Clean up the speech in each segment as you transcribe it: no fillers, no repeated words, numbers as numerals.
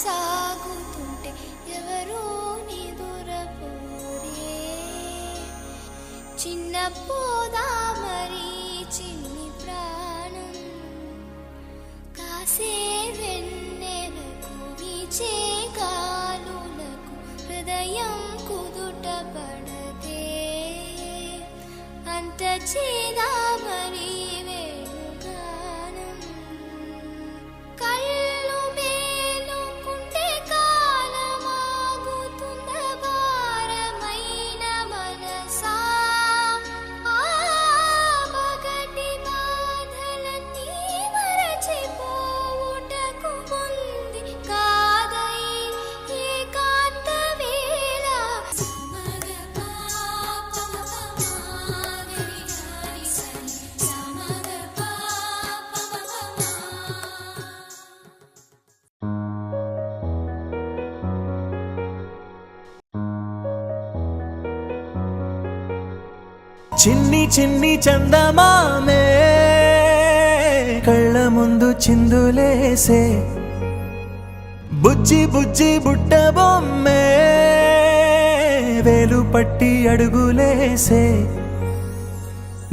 సాగుతుంటే ఎవరో నిదురపోరే చిన్న పోదా మరి చిన్ని ప్రాణం కాసే వెన్నెలకు వీచే గాలులకు హృదయం కుదుట పడదే అంత చేదా మరి చిన్ని చిన్ని చందమామే కళ్ళ ముందు చిందులేసే బుజ్జి బుజ్జి బుట్ట బొమ్మే వేలు పట్టి అడుగులేసే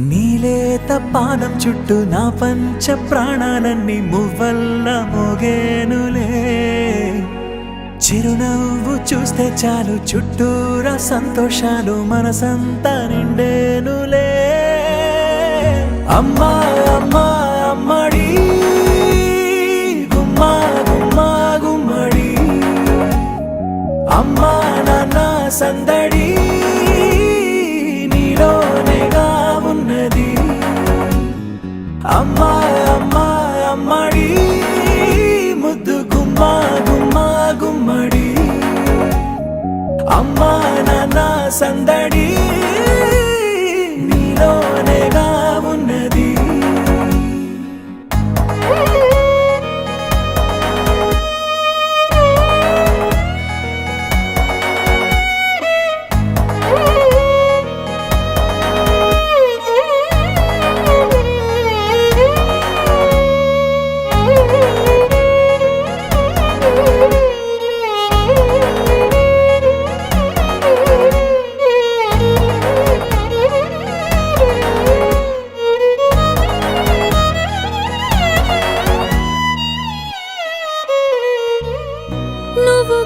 నీలేత పానం చుట్టూ నా పంచ ప్రాణాలన్నీ మువ్వల్ల మోగేనులే చిరునవ్వు చూస్తే చాలు చుట్టూరా సంతోషాలు మనసంతా నిండేనులే అమ్మా అమ్మా అమ్మడి గుమ్మా గుమ్మా గుమ్మడి అమ్మా నాన్న సందడి నీలోనేగా ఉన్నది అమ్మా అమ్మా అమ్మడి ముద్దు గుమ్మా గుమ్మా గుమ్మడి అమ్మా నాన్న సందడి నీలోనేగా ఉన్నది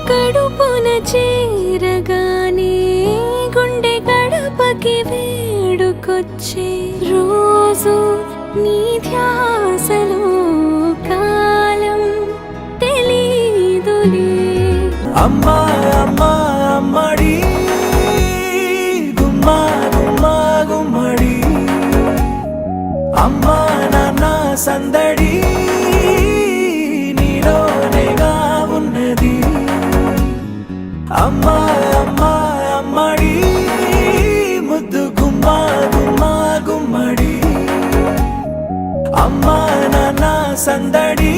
కడుపున చేరగానే గుండె గడపకి వేడుకొచ్చే రోజు నీ ధ్యాసలో కాలం తెలీదులే అమ్మా అమ్మా అమ్మడి గుమ్మా గుమ్మా గుమ్మడి అమ్మా నాన్న సందడి నీలోనేగా ఉన్నది అమ్మా అమ్మా అమ్మడి ముద్దు గుమ్మా గుమ్మా గుమ్మడి అమ్మా నాన్న సందడి